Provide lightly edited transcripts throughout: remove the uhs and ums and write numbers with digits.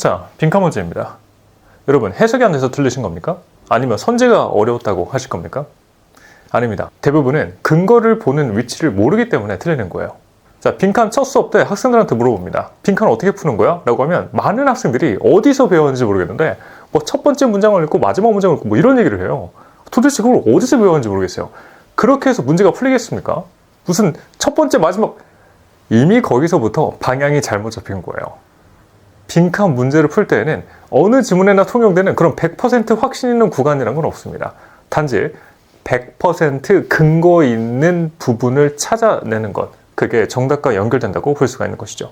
자, 빈칸 문제입니다. 여러분, 해석이 안 돼서 틀리신 겁니까? 아니면 선제가 어려웠다고 하실 겁니까? 아닙니다. 대부분은 근거를 보는 위치를 모르기 때문에 틀리는 거예요. 자, 빈칸 첫 수업 때 학생들한테 물어봅니다. 빈칸을 어떻게 푸는 거야? 라고 하면 많은 학생들이 어디서 배웠는지 모르겠는데 뭐 첫 번째 문장을 읽고 마지막 문장을 읽고 뭐 이런 얘기를 해요. 도대체 그걸 어디서 배웠는지 모르겠어요. 그렇게 해서 문제가 풀리겠습니까? 무슨 첫 번째 마지막 이미 거기서부터 방향이 잘못 잡힌 거예요. 빈칸 문제를 풀 때에는 어느 지문에나 통용되는 그런 100% 확신 있는 구간이란 건 없습니다. 단지 100% 근거 있는 부분을 찾아내는 것, 그게 정답과 연결된다고 볼 수가 있는 것이죠.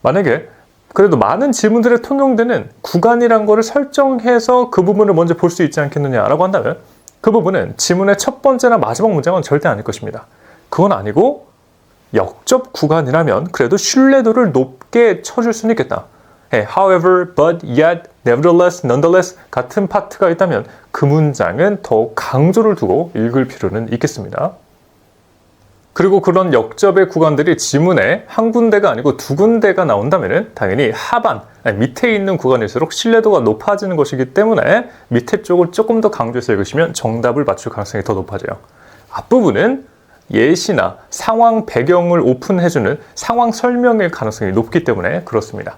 만약에 그래도 많은 지문들에 통용되는 구간이란 거를 설정해서 그 부분을 먼저 볼 수 있지 않겠느냐라고 한다면 그 부분은 지문의 첫 번째나 마지막 문장은 절대 아닐 것입니다. 그건 아니고 역접 구간이라면 그래도 신뢰도를 높게 쳐줄 수는 있겠다. However, but, yet, nevertheless, nonetheless 같은 파트가 있다면 그 문장은 더욱 강조를 두고 읽을 필요는 있겠습니다. 그리고 그런 역접의 구간들이 지문에 한 군데가 아니고 두 군데가 나온다면 당연히 하반, 밑에 있는 구간일수록 신뢰도가 높아지는 것이기 때문에 밑에 쪽을 조금 더 강조해서 읽으시면 정답을 맞출 가능성이 더 높아져요. 앞부분은 예시나 상황 배경을 오픈해주는 상황 설명일 가능성이 높기 때문에 그렇습니다.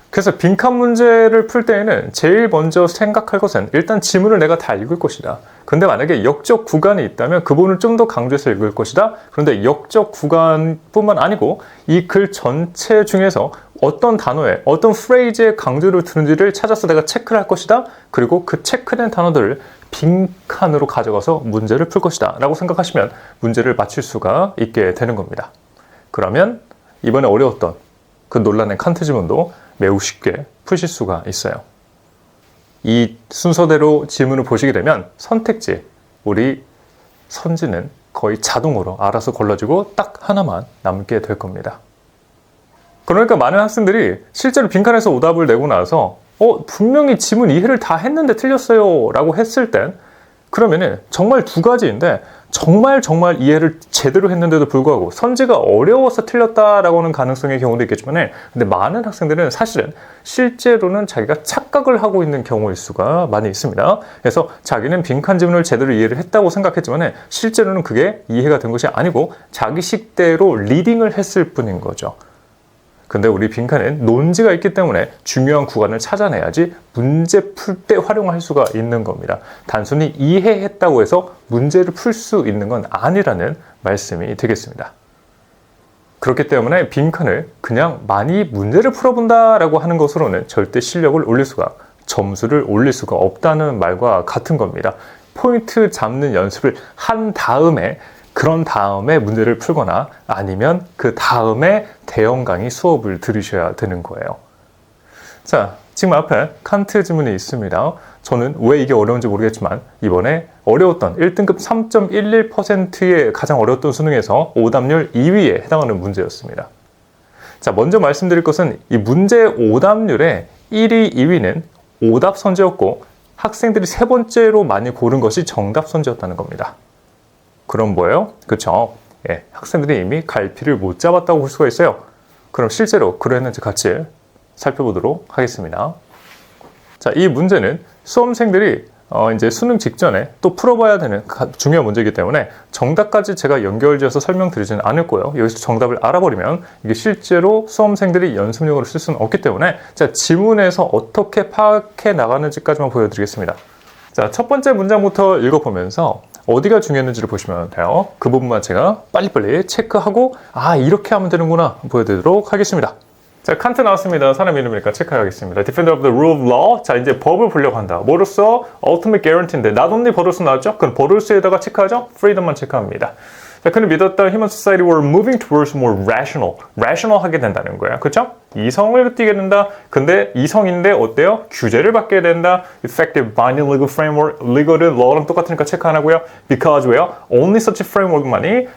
그래서 빈칸 문제를 풀 때에는 제일 먼저 생각할 것은 일단 지문을 내가 다 읽을 것이다. 근데 만약에 역적 구간이 있다면 그 부분을 좀 더 강조해서 읽을 것이다. 그런데 역적 구간뿐만 아니고 이 글 전체 중에서 어떤 단어에 어떤 프레이즈에 강조를 두는지를 찾아서 내가 체크를 할 것이다. 그리고 그 체크된 단어들을 빈칸으로 가져가서 문제를 풀 것이다 라고 생각하시면 문제를 맞출 수가 있게 되는 겁니다. 그러면 이번에 어려웠던 그 논란의 칸트 지문도 매우 쉽게 푸실 수가 있어요. 이 순서대로 지문을 보시게 되면 선택지, 우리 선지는 거의 자동으로 알아서 걸러지고 딱 하나만 남게 될 겁니다. 그러니까 많은 학생들이 실제로 빈칸에서 오답을 내고 나서 분명히 지문 이해를 다 했는데 틀렸어요 라고 했을 땐 그러면은 정말 두 가지인데 정말 이해를 제대로 했는데도 불구하고 선지가 어려워서 틀렸다라고 하는 가능성의 경우도 있겠지만 근데 많은 학생들은 사실은 실제로는 자기가 착각을 하고 있는 경우일 수가 많이 있습니다. 그래서 자기는 빈칸 지문을 제대로 이해를 했다고 생각했지만 실제로는 그게 이해가 된 것이 아니고 자기 식대로 리딩을 했을 뿐인 거죠. 근데 우리 빈칸엔 논지가 있기 때문에 중요한 구간을 찾아내야지 문제 풀 때 활용할 수가 있는 겁니다. 단순히 이해했다고 해서 문제를 풀 수 있는 건 아니라는 말씀이 되겠습니다. 그렇기 때문에 빈칸을 그냥 많이 문제를 풀어본다라고 하는 것으로는 절대 실력을 올릴 수가, 점수를 올릴 수가 없다는 말과 같은 겁니다. 포인트 잡는 연습을 한 다음에 그런 다음에 문제를 풀거나 아니면 그 다음에 대형 강의 수업을 들으셔야 되는 거예요. 자, 지금 앞에 칸트 지문이 있습니다. 저는 왜 이게 어려운지 모르겠지만 이번에 어려웠던 1등급 3.11%의 가장 어려웠던 수능에서 오답률 2위에 해당하는 문제였습니다. 자, 먼저 말씀드릴 것은 이 문제 오답률의 1위, 2위는 오답 선지였고 학생들이 세 번째로 많이 고른 것이 정답 선지였다는 겁니다. 그럼 뭐예요? 그쵸? 학생들이 이미 갈피를 못 잡았다고 볼 수가 있어요. 그럼 실제로 그랬는지 같이 살펴보도록 하겠습니다. 자, 이 문제는 수험생들이 이제 수능 직전에 또 풀어봐야 되는 중요한 문제이기 때문에 정답까지 제가 연결지어서 설명드리지는 않을 거예요. 여기서 정답을 알아버리면 이게 실제로 수험생들이 연습용으로 쓸 수는 없기 때문에 자, 지문에서 어떻게 파악해 나가는지까지만 보여드리겠습니다. 자, 첫 번째 문장부터 읽어보면서 어디가 중요했는지를 보시면 돼요. 그 부분만 제가 빨리빨리 체크하고 이렇게 하면 되는구나 보여드리도록 하겠습니다. 자, 칸트 나왔습니다. 사람 이름이니까 체크하겠습니다. Defender of the rule of law. 자, 이제 법을 보려고 한다. 뭐로써? Ultimate guarantee인데 not only 버릇은 나왔죠? 그럼 버릇에다가 체크하죠? freedom만 체크합니다. 자, 그는 믿었던 human society were moving towards more rational 하게 된다는 거예요. 그렇죠? 이성을 띠게 된다. 근데 이성인데 어때요? 규제를 받게 된다. Effective binding legal framework. legal은 law랑 똑같으니까 체크 안 하고요. Because 왜요? Only such a framework만이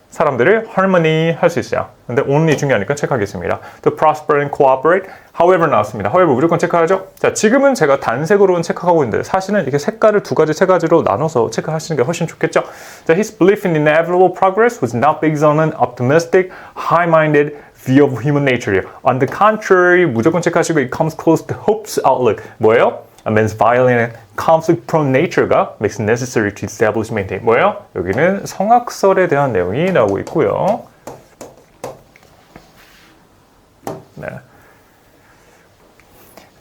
사람들을 harmony 할 수 있어요. 근데 only 중요하니까 체크하겠습니다. To prosper and cooperate. However 나왔습니다. However 무조건 체크하죠. 자, 지금은 제가 단색으로는 체크하고 있는데 사실은 이렇게 색깔을 두 가지, 세 가지로 나눠서 체크하시는 게 훨씬 좋겠죠. 자, his belief in inevitable progress was not based on an optimistic, high-minded view of human nature. On the contrary, 무조건 체크하시고 it comes close to Hope's outlook. 뭐예요? A man's violent and conflict-prone nature가 makes it necessary to establish and maintain. 뭐예요? 여기는 성악설에 대한 내용이 나오고 있고요. 네.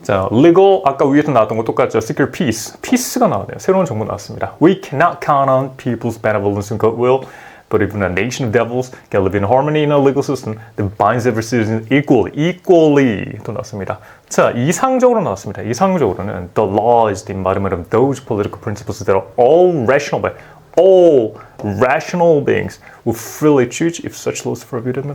자, legal 아까 위에서 나왔던 거 똑같죠. secure peace. peace가 나오네요. 새로운 정보 나왔습니다. We cannot count on people's benevolence and goodwill, but even a nation of devils can live in harmony in a legal system that binds every citizen equally. 또 나왔습니다. 자, 이상적으로 나왔습니다. 이상적으로는 the law is the embodiment of those political principles that are all rational beings would freely choose if such laws forbidden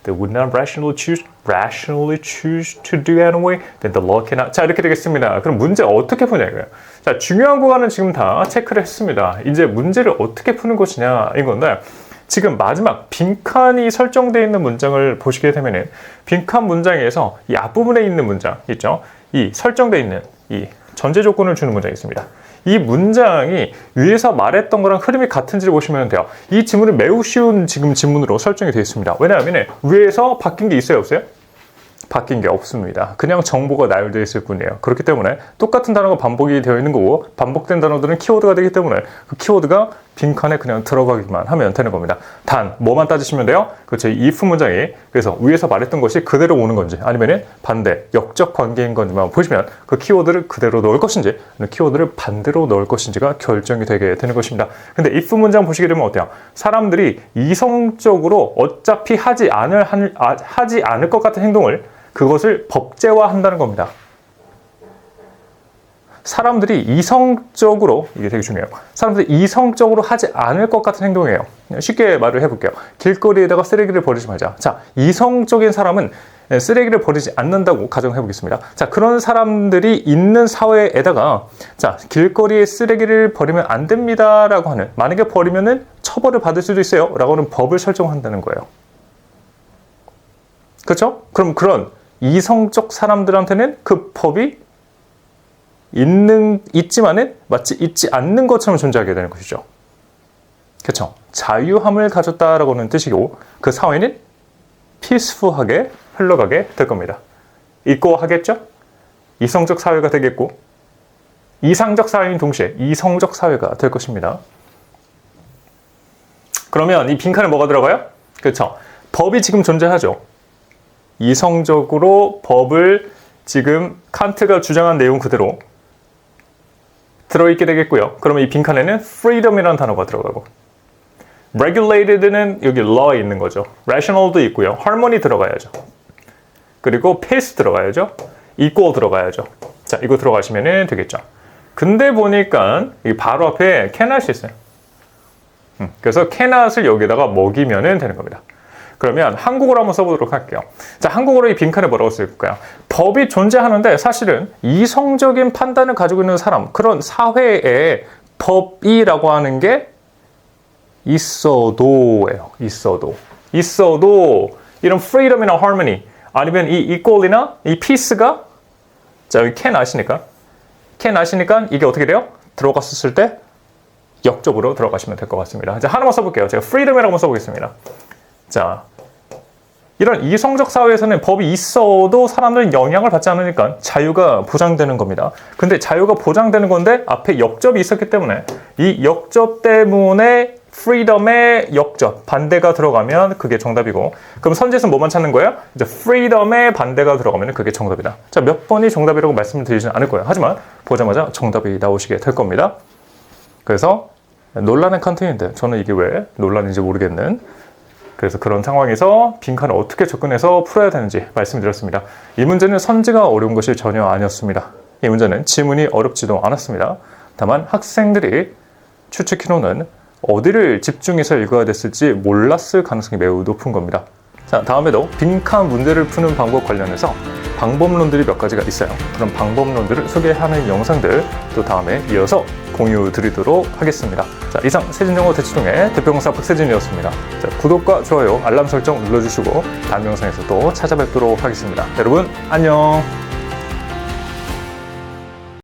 they would not rationally choose to do anyway then the law cannot. 자, 이렇게 되겠습니다. 그럼 문제 어떻게 푸냐 이거예요. 자, 중요한 구간은 지금 다 체크를 했습니다. 이제 문제를 어떻게 푸는 것이냐 이건데 지금 마지막 빈칸이 설정되어 있는 문장을 보시게 되면은 빈칸 문장에서 이 앞부분에 있는 문장 있죠. 이 설정되어 있는 이 전제 조건을 주는 문장이 있습니다. 이 문장이 위에서 말했던 거랑 흐름이 같은지를 보시면 돼요. 이 지문은 매우 쉬운 지금 지문으로 설정이 되어 있습니다. 왜냐하면 위에서 바뀐 게 있어요, 없어요? 바뀐 게 없습니다. 그냥 정보가 나열되어 있을 뿐이에요. 그렇기 때문에 똑같은 단어가 반복이 되어 있는 거고 반복된 단어들은 키워드가 되기 때문에 그 키워드가 빈칸에 그냥 들어가기만 하면 되는 겁니다. 단, 뭐만 따지시면 돼요? 그렇죠. 이 if 문장이 그래서 위에서 말했던 것이 그대로 오는 건지 아니면 반대, 역적 관계인 건지만 보시면 그 키워드를 그대로 넣을 것인지 키워드를 반대로 넣을 것인지가 결정이 되게 되는 것입니다. 근데 if 문장 보시게 되면 어때요? 사람들이 이성적으로 어차피 하지 않을 것 같은 행동을 그것을 법제화한다는 겁니다. 사람들이 이성적으로, 이게 되게 중요해요. 사람들이 이성적으로 하지 않을 것 같은 행동이에요. 쉽게 말을 해볼게요. 길거리에다가 쓰레기를 버리지 말자. 자, 이성적인 사람은 쓰레기를 버리지 않는다고 가정해 보겠습니다. 자, 그런 사람들이 있는 사회에다가 자, 길거리에 쓰레기를 버리면 안 됩니다라고 하는, 만약에 버리면은 처벌을 받을 수도 있어요 라고 하는 법을 설정한다는 거예요. 그렇죠? 그럼 그런 이성적 사람들한테는 그 법이 있지만은 마치 있지 않는 것처럼 존재하게 되는 것이죠. 그렇죠? 자유함을 가졌다라고 하는 뜻이고 그 사회는 피스풀하게 흘러가게 될 겁니다. 있고 하겠죠? 이성적 사회가 되겠고 이상적 사회인 동시에 이성적 사회가 될 것입니다. 그러면 이 빈칸에 뭐가 들어가요? 그렇죠? 법이 지금 존재하죠. 이성적으로 법을 지금 칸트가 주장한 내용 그대로 들어있게 되겠고요. 그러면 이 빈칸에는 freedom이라는 단어가 들어가고 regulated는 여기 law에 있는 거죠. rational도 있고요. harmony 들어가야죠. 그리고 peace 들어가야죠. equal 들어가야죠. 자, 이거 들어가시면 되겠죠. 근데 보니까 바로 앞에 cannot이 있어요. 그래서 cannot을 여기다가 먹이면 되는 겁니다. 그러면 한국어로 한번 써보도록 할게요. 자, 한국어로 이 빈칸에 뭐라고 쓸까요? 법이 존재하는데 사실은 이성적인 판단을 가지고 있는 사람, 그런 사회에 법이라고 하는 게 있어도예요. 있어도 이런 freedom이나 harmony 아니면 이 equal이나 이 peace가 자, 여기 can 아시니까 이게 어떻게 돼요? 들어갔을 때 역적으로 들어가시면 될 것 같습니다. 자, 하나만 써볼게요. 제가 freedom이라고 한번 써보겠습니다. 자, 이런 이성적 사회에서는 법이 있어도 사람들은 영향을 받지 않으니까 자유가 보장되는 겁니다. 근데 자유가 보장되는 건데 앞에 역접이 있었기 때문에 이 역접 때문에 freedom의 역접, 반대가 들어가면 그게 정답이고 그럼 선지에서 뭐만 찾는 거예요? 이제 freedom의 반대가 들어가면 그게 정답이다. 자, 몇 번이 정답이라고 말씀드리지는 않을 거예요. 하지만 보자마자 정답이 나오시게 될 겁니다. 그래서 논란의 칸트인데 저는 이게 왜 논란인지 모르겠는 그래서 그런 상황에서 빈칸을 어떻게 접근해서 풀어야 되는지 말씀드렸습니다. 이 문제는 선지가 어려운 것이 전혀 아니었습니다. 이 문제는 지문이 어렵지도 않았습니다. 다만 학생들이 추측해놓는 어디를 집중해서 읽어야 됐을지 몰랐을 가능성이 매우 높은 겁니다. 자, 다음에도 빈칸 문제를 푸는 방법 관련해서 방법론들이 몇 가지가 있어요. 그런 방법론들을 소개하는 영상들 또 다음에 이어서 공유 드리도록 하겠습니다. 자, 이상 세진영어 대치동의 대표강사 박세진이었습니다. 자, 구독과 좋아요, 알람 설정 눌러주시고 다음 영상에서 또 찾아뵙도록 하겠습니다. 여러분 안녕.